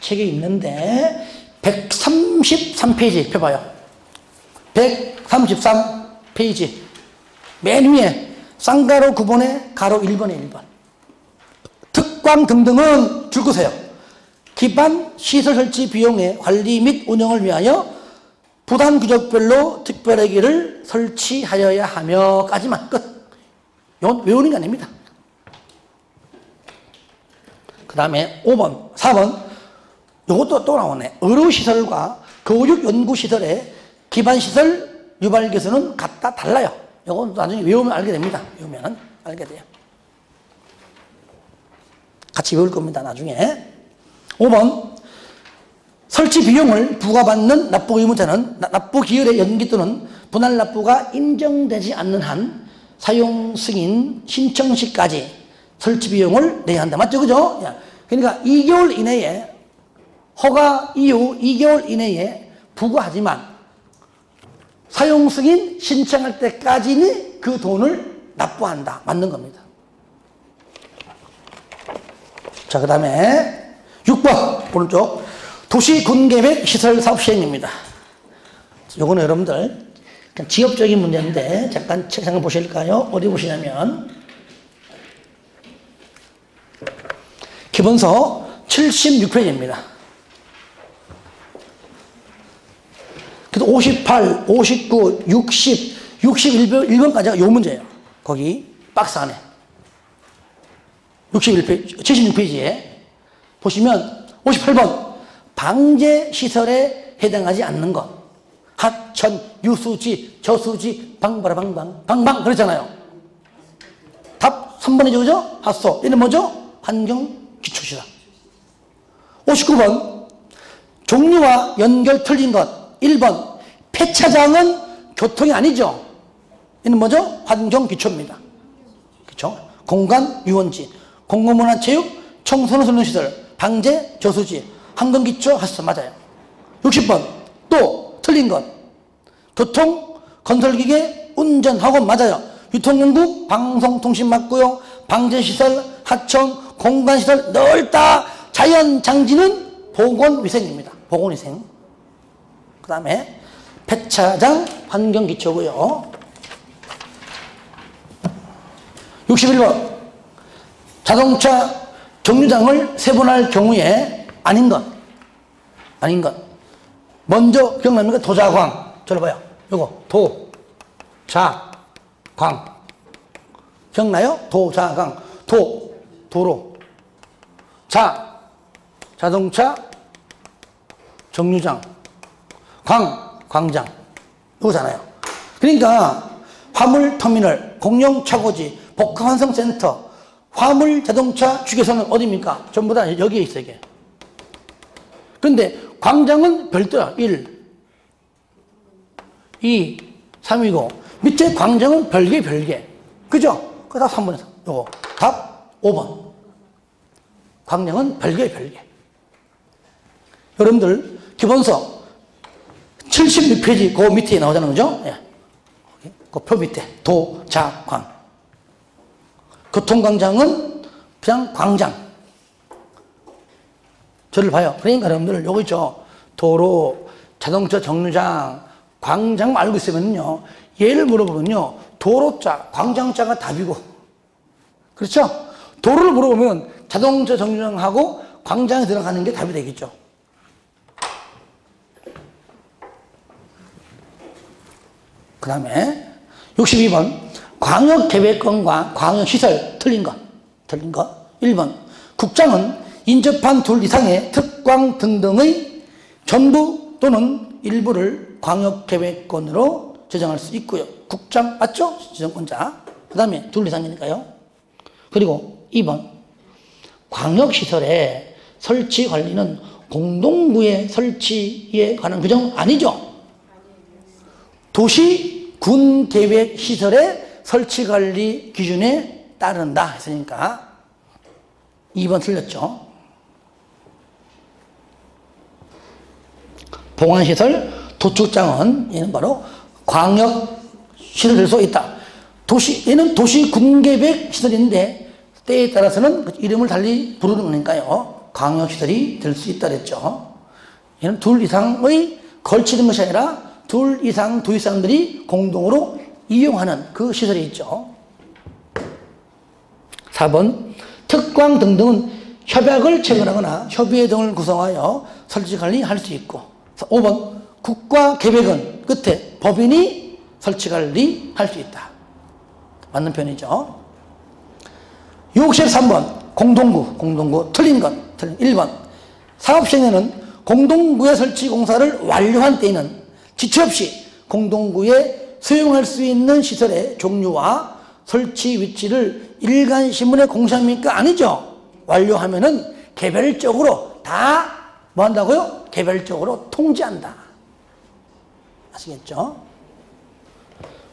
책에 있는데 133페이지 펴봐요. 133페이지 맨 위에 쌍가로 9번에 가로 1번에 1번 특광 등등은 줄 거세요. 기반 시설 설치 비용의 관리 및 운영을 위하여 부담 규적별로 특별회계를 설치하여야 하며까지만 끝. 이건 외우는 게 아닙니다. 그 다음에 5번, 4번. 이것도 또 나오네. 의료시설과 교육연구시설의 기반시설 유발교수는 같다 달라요. 이건 나중에 외우면 알게 됩니다. 외우면 알게 돼요. 같이 외울 겁니다. 나중에. 5번. 설치 비용을 부과받는 납부 의무자는 납부 기일의 연기 또는 분할 납부가 인정되지 않는 한 사용 승인 신청 시까지 설치 비용을 내야 한다. 맞죠? 그죠? 그러니까 2개월 이내에 허가 이후 2개월 이내에 부과하지만 사용 승인 신청할 때까지는 그 돈을 납부한다. 맞는 겁니다. 자, 그 다음에 6번 오른쪽 도시군계획 시설사업 시행입니다. 요거는 여러분들 그냥 지역적인 문제인데 잠깐 책 잠깐 보실까요? 어디 보시냐면 기본서 76페이지입니다. 그래서 58, 59, 60, 61번까지가 요 문제예요. 거기 박스 안에 61페이지, 76페이지에 보시면 58번 방제시설에 해당하지 않는 것 하천, 유수지, 저수지, 방방 그랬잖아요. 답 3번이죠. 그죠? 하소. 얘는 뭐죠? 환경기초시설. 59번 종류와 연결 틀린 것 1번 폐차장은 교통이 아니죠. 얘는 뭐죠? 환경기초입니다. 그렇죠? 공간, 유원지, 공공문화체육, 청소년시설, 방제, 저수지, 환경기초 하소. 맞아요. 60번 또 틀린 것 교통, 건설기계, 운전학원 맞아요. 유통연구, 방송통신 맞고요. 방제시설, 하천, 공간시설 넓다. 자연장지는 보건위생입니다. 보건위생. 그 다음에 폐차장, 환경기초고요. 61번 자동차 정류장을 세분할 경우에 아닌 것 먼저 기억납니까? 도자광. 저를 봐요. 요거 도, 자, 광. 기억나요? 도자광. 도, 도로. 자, 자동차 정류장. 광, 광장. 이거잖아요. 그러니까 화물터미널, 공영차고지, 복합환승센터, 화물자동차 휴게소는 어디입니까? 전부 다 여기에 있어요. 이게. 그런데 광장은 별도야. 1, 2, 3이고 밑에 광장은 별개. 그죠? 그다 3번에서 요거 답 5번. 광장은 별개. 여러분들 기본서 76페이지 그 밑에 나오잖아요. 그죠? 예. 그 표 밑에 도, 자, 광. 교통광장은 그냥 광장. 저를 봐요. 그러니까 여러분들 요거 있죠. 도로, 자동차 정류장, 광장 알고 있으면요. 예를 물어보면요. 도로자, 광장자가 답이고. 그렇죠? 도로를 물어보면 자동차 정류장하고 광장에 들어가는 게 답이 되겠죠. 그 다음에 62번 광역계획권과 광역시설 틀린 것 1번 국장은 인접한 둘 이상의 특광 등등의 전부 또는 일부를 광역계획권으로 제정할 수 있고요. 국장 맞죠? 지정권자. 그 다음에 둘 이상이니까요. 그리고 2번 광역시설의 설치 관리는 공동구의 설치에 관한 규정 아니죠? 도시 군 계획 시설의 설치 관리 기준에 따른다 했으니까 2번 틀렸죠. 봉안시설, 도축장은 얘는 바로 광역 시설 될 수 있다. 얘는 도시 군 계획 시설인데 때에 따라서는 그 이름을 달리 부르는 거니까요. 광역 시설이 될 수 있다 그랬죠. 얘는 둘 이상의 걸치는 것이 아니라 둘 이상, 두 이상들이 공동으로 이용하는 그 시설이 있죠. 4번 특광 등등은 협약을 체결하거나 협의회 등을 구성하여 설치관리할 수 있고 5번 국가계획은 끝에 법인이 설치관리할 수 있다. 맞는 편이죠. 63번 공동구 틀린 것 1번 사업시행에는 공동구의 설치 공사를 완료한 때에는 지체 없이 공동구에 수용할 수 있는 시설의 종류와 설치 위치를 일간신문에 공시합니까? 아니죠. 완료하면은 개별적으로 다 뭐 한다고요? 개별적으로 통지한다. 아시겠죠?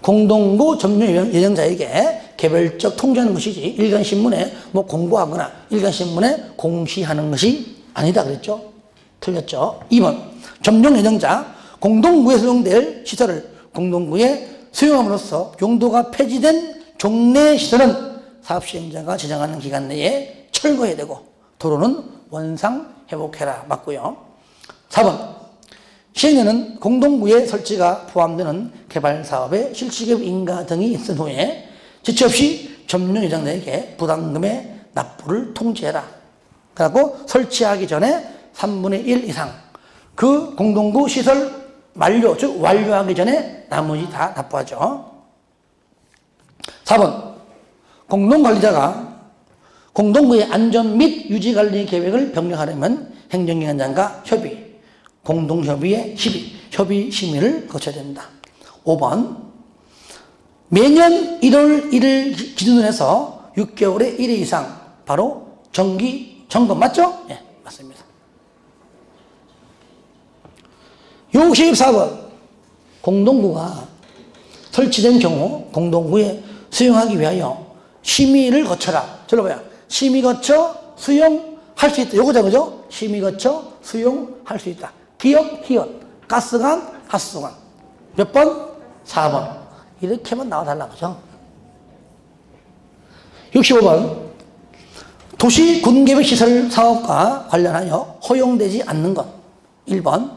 공동구 점유 예정자에게 개별적 통지하는 것이지 일간신문에 뭐 공고하거나 일간신문에 공시하는 것이 아니다 그랬죠? 틀렸죠? 2번 점용 예정자 공동구에 수용될 시설을 공동구에 수용함으로써 용도가 폐지된 종래 시설은 사업시행자가 지정하는 기간 내에 철거해야 되고 도로는 원상 회복해라 맞고요. 4번 시행에는 공동구에 설치가 포함되는 개발사업의 실시급 인가 등이 있은 후에 지체 없이 점용 예정자에게 부담금의 납부를 통지해라. 그리고 설치하기 전에 3분의 1 이상 그 공동구 시설 만료, 즉 완료하기 전에 나머지 다 납부하죠. 4번 공동관리자가 공동구의 안전 및 유지관리 계획을 변경하려면 행정기관장과 협의, 공동협의회 협의 심의를 거쳐야 된다. 5번 매년 1월 1일 기준으로 해서 6개월에 1회 이상 바로 정기 점검 맞죠? 예, 맞습니다. 64번 공동구가 설치된 경우 공동구에 수용하기 위하여 심의를 거쳐라. 들어봐요. 심의 거쳐 수용할 수 있다. 요거죠, 그죠? 심의 거쳐 수용할 수 있다. 기역, 희역, 가스관, 하수관. 몇 번? 4번. 이렇게만 나와달라, 그죠? 65번. 도시 군계획시설 사업과 관련하여 허용되지 않는 것. 1번.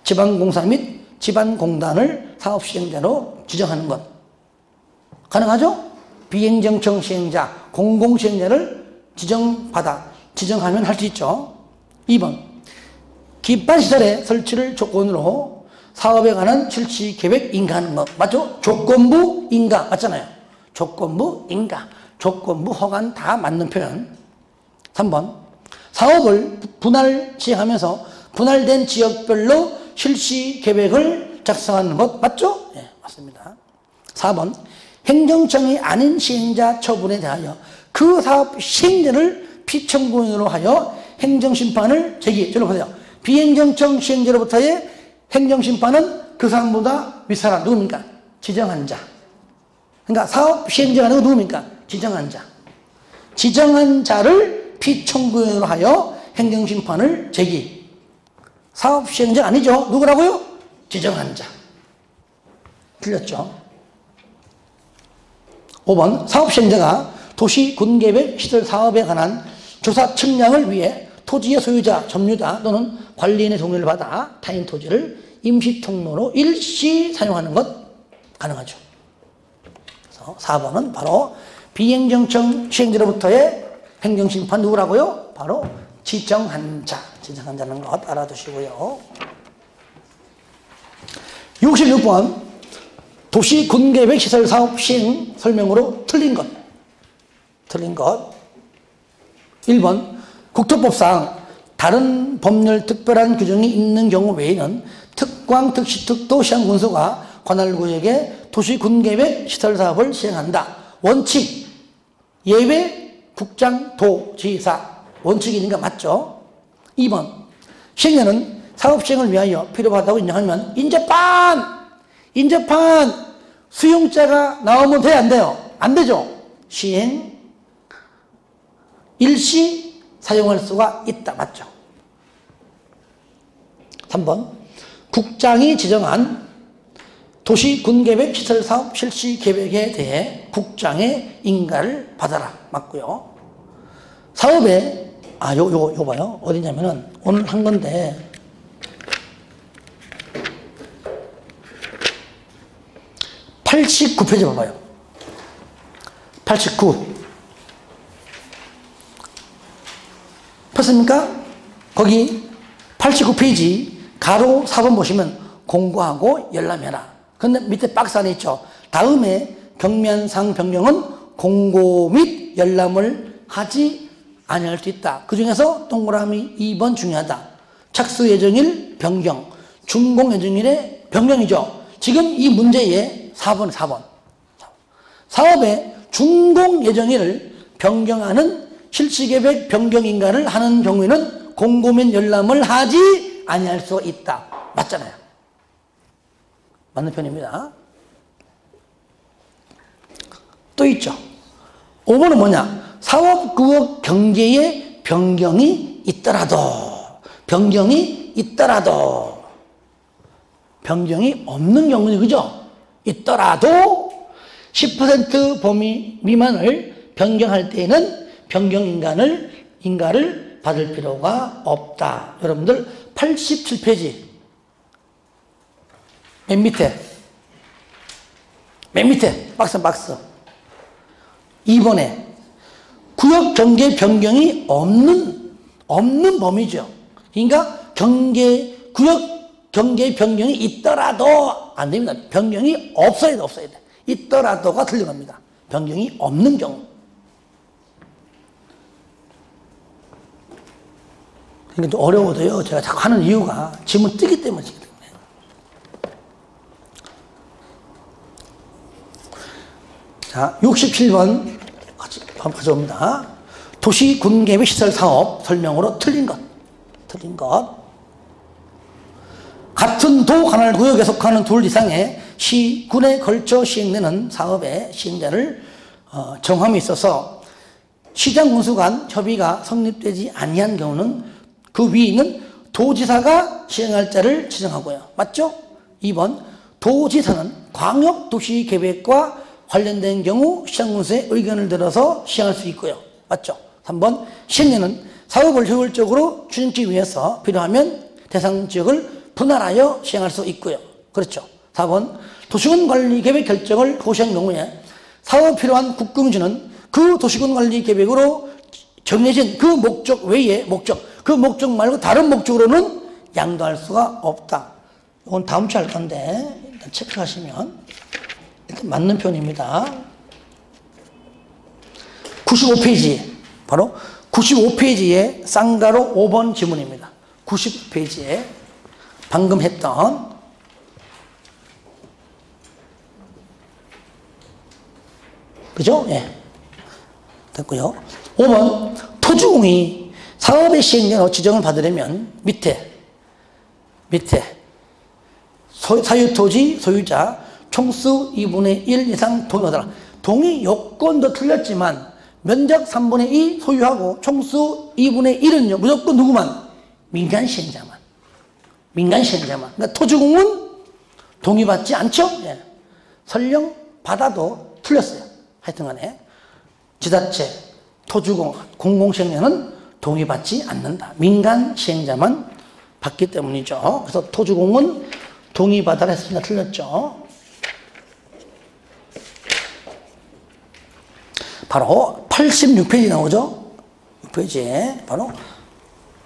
지방공사 및 지방공단을 사업시행자로 지정하는 것. 가능하죠? 비행정청 시행자, 공공시행자를 지정하면 할 수 있죠. 2번. 기반시설의 설치를 조건으로 사업에 관한 실시 계획 인가하는 것. 맞죠? 조건부 인가. 맞잖아요. 조건부 인가. 조건부 허가는 다 맞는 표현. 3번. 사업을 분할 시행하면서 분할된 지역별로 실시 계획을 작성하는 것. 맞죠? 네, 맞습니다. 4번. 행정청이 아닌 시행자 처분에 대하여 그 사업 시행자를 피청구인으로 하여 행정심판을 제기. 저로 보세요. 비행정청 시행자로부터의 행정심판은 그 사람보다 윗사람 누굽니까? 지정한 자. 그러니까 사업 시행자가 누굽니까? 지정한 자. 지정한 자를 피청구인으로 하여 행정심판을 제기. 사업 시행자 아니죠? 누구라고요? 지정한 자. 틀렸죠? 5번 사업시행자가 도시 군계획 시설 사업에 관한 조사 측량을 위해 토지의 소유자, 점유자 또는 관리인의 동의를 받아 타인 토지를 임시통로로 일시 사용하는 것 가능하죠. 그래서 4번은 바로 비행정청 시행자로부터의 행정심판 누구라고요? 바로 지정한 자, 지정한 자는 것 알아두시고요. 66번 도시 군계획 시설 사업 시행 설명으로 틀린 것. 1번 국토법상 다른 법률 특별한 규정이 있는 경우 외에는 특광, 특시, 특도, 시향군수가 관할구역에 도시 군계획 시설 사업을 시행한다. 원칙, 예외, 국장, 도, 지사. 원칙이니까 맞죠? 2번 시행자는 사업 시행을 위하여 필요하다고 인정하면 인접한 수용자가 나오면 돼요, 안 돼요? 안 되죠? 시행 일시 사용할 수가 있다. 맞죠? 3번 국장이 지정한 도시 군계획 시설 사업 실시 계획에 대해 국장의 인가를 받아라. 맞고요. 사업에 요거 봐요. 어디냐면은 오늘 한 건데 89페이지 봐봐요. 89. 그렇습니까? 거기 89페이지 가로 4번 보시면 공고하고 열람해라. 근데 밑에 박스 안에 있죠. 다음에 경미한 변경은 공고 및 열람을 하지 아니할 수 있다. 그 중에서 동그라미 2번 중요하다. 착수 예정일 변경, 준공 예정일의 변경이죠. 지금 이 문제의 4번. 사업의 준공 예정일을 변경하는 실시계획 변경 인가를 하는 경우에는 공고 및 열람을 하지 아니할 수 있다. 맞잖아요. 맞는 편입니다. 또 있죠. 5번은 뭐냐? 사업구역 경계에 변경이 있더라도 변경이 없는 경우는 그죠? 있더라도 10% 범위 미만을 변경할 때에는 변경 인가를 받을 필요가 없다. 여러분들 87페이지 맨 밑에 박스 2번에 구역 경계 변경이 없는 범위죠. 그러니까 구역 경계 변경이 있더라도 안 됩니다. 변경이 없어야 돼. 있더라도가 틀린 겁니다. 변경이 없는 경우. 그러니까 좀 어려워도요. 제가 자꾸 하는 이유가 지문 뜨기 때문이기 때문에. 자, 67번 가져옵니다. 도시 군계획 시설 사업 설명으로 틀린 것. 같은 도 관할 구역에 속하는 둘 이상의 시, 군에 걸쳐 시행되는 사업의 시행자를 정함에 있어서 시장 군수 간 협의가 성립되지 아니한 경우는 그 위에 있는 도지사가 시행할 자를 지정하고요. 맞죠? 2번 도지사는 광역도시계획과 관련된 경우 시장군수의 의견을 들어서 시행할 수 있고요. 맞죠? 3번 시행령은 사업을 효율적으로 추진하기 위해서 필요하면 대상 지역을 분할하여 시행할 수 있고요. 그렇죠. 4번 도시군 관리 계획 결정을 고시한 경우에 사업에 필요한 국공지는 그 도시군 관리 계획으로 정해진 그 목적 외의 그 목적 말고 다른 목적으로는 양도할 수가 없다. 이건 다음 주에 할 건데 일단 체크하시면 일단 맞는 표현입니다. 95페이지 바로 95페이지에 쌍가로 5번 지문입니다. 95페이지에 방금 했던 그죠? 예. 됐고요. 5번 토지공이 사업의 시행자로 지정을 받으려면 밑에 사유토지 소유자 총수 2분의 1 이상 동의받아라. 동의 요건도 틀렸지만 면적 3분의 2 소유하고 총수 2분의 1은요 무조건 누구만? 민간 시행자만. 그러니까 토지공은 동의받지 않죠? 예. 설령 받아도 틀렸어요. 하여튼간에 지자체, 토지공, 공공시행자는 동의받지 않는다. 민간 시행자만 받기 때문이죠. 그래서 토지공은 동의받아라 했으니까 틀렸죠. 바로 86페이지 나오죠. 6페이지에 바로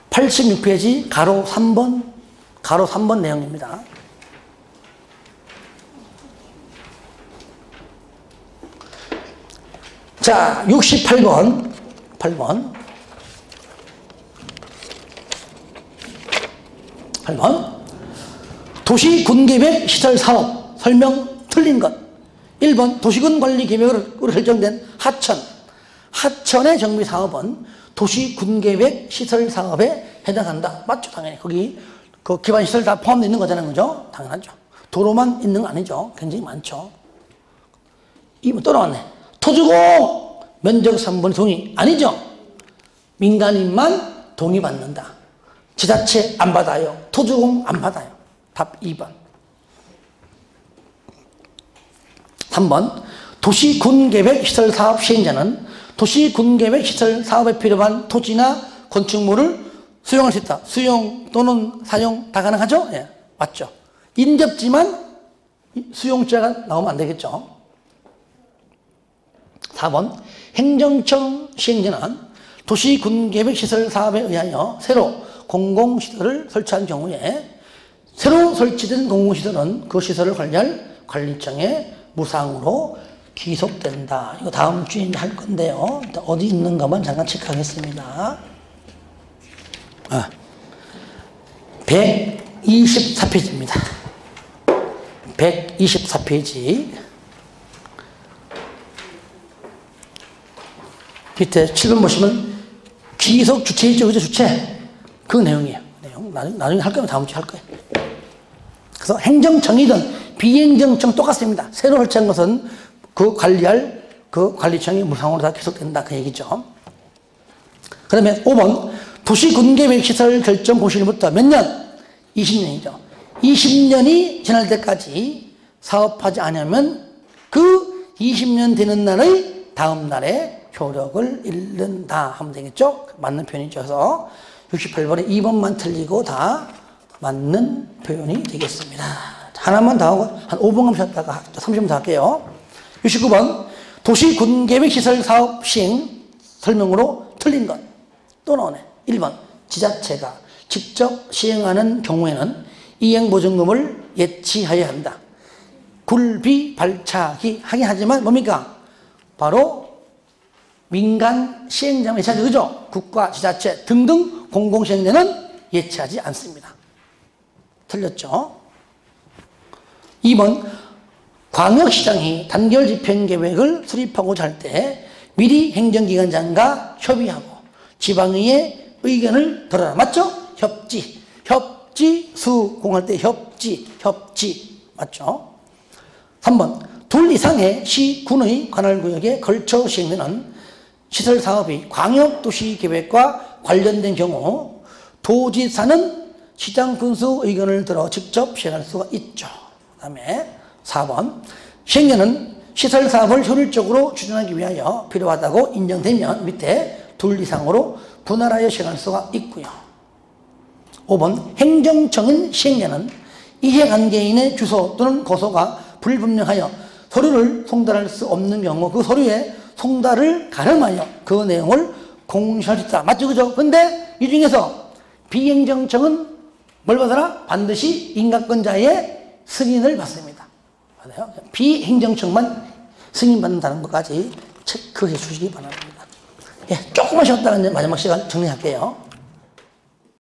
86페이지 가로 3번 내용입니다. 자, 68번 8번 도시군계획 시설사업 설명 틀린 것. 1번 도시군 관리 계획으로 결정된 하천의 정비사업은 도시군계획 시설사업에 해당한다. 맞죠? 당연히 거기 그 기반시설 다 포함되어 있는 거잖아요. 그죠? 당연하죠. 도로만 있는 거 아니죠. 굉장히 많죠. 2번 또 나왔네. 토지공 면적 3분의 동의 아니죠. 민간인만 동의받는다. 지자체 안 받아요. 토지공 안 받아요. 답 2번. 3번 도시군계획시설사업 시행자는 도시군계획시설사업에 필요한 토지나 건축물을 수용할 수 있다. 수용 또는 사용 다 가능하죠? 예, 맞죠. 인접지만 수용자가 나오면 안 되겠죠. 4번 행정청 시행자는 도시군계획시설 사업에 의하여 새로 공공시설을 설치한 경우에 새로 설치된 공공시설은 그 시설을 관리할 관리청에 무상으로 기속된다. 이거 다음 주에 할 건데요. 어디 있는가만 잠깐 체크하겠습니다. 124페이지입니다. 124페이지. 밑에 7번 보시면 기속 주체 있죠, 그죠? 주체. 그 내용이에요. 내용. 나중에 할 거면 다음 주에 할 거예요. 그래서 행정청이든 비행정청 똑같습니다. 새로 설치한 것은 그 관리할 그 관리청이 무상으로 다 계속된다. 그 얘기죠. 그러면 5번. 도시군계획시설 결정 공시일부터 몇 년? 20년이죠. 20년이 지날 때까지 사업하지 않으면 그 20년 되는 날의 다음 날에 효력을 잃는다 하면 되겠죠? 맞는 표현이죠. 그래서 68번에 2번만 틀리고 다 맞는 표현이 되겠습니다. 하나만 더 하고 한 5분 하다가 30분 더 할게요. 69번 도시군계획시설 사업 시행 설명으로 틀린 것 또 나오네. 1번 지자체가 직접 시행하는 경우에는 이행보증금을 예치하여야 한다. 굴비 발차기 하긴 하지만 뭡니까? 바로 민간 시행자만 예치하죠. 그죠? 국가, 지자체 등등 공공시행자는 예치하지 않습니다. 틀렸죠? 2번 광역시장이 단결 집행계획을 수립하고자 할 때 미리 행정기관장과 협의하고 지방의회 의견을 들어라. 맞죠? 협지. 협지수공할 때 협지. 맞죠? 3번 둘 이상의 시, 군의 관할구역에 걸쳐 시행되는 시설사업이 광역도시계획과 관련된 경우 도지사는 시장 군수 의견을 들어 직접 시행할 수가 있죠. 그 다음에 4번 시행령은 시설사업을 효율적으로 추진하기 위하여 필요하다고 인정되면 밑에 둘 이상으로 분할하여 시행할 수가 있고요. 5번 행정청은 시행령은 이해관계인의 주소 또는 거소가 불분명하여 서류를 송달할 수 없는 경우 그 서류에 송달을 가름하여 그 내용을 공시할 수 있다. 맞죠? 그죠? 근데 이 중에서 비행정청은 뭘 받아라? 반드시 인가권자의 승인을 받습니다. 맞아요? 비행정청만 승인받는다는 것까지 체크해 주시기 바랍니다. 예, 조금만 쉬었다가 이제 마지막 시간 정리할게요.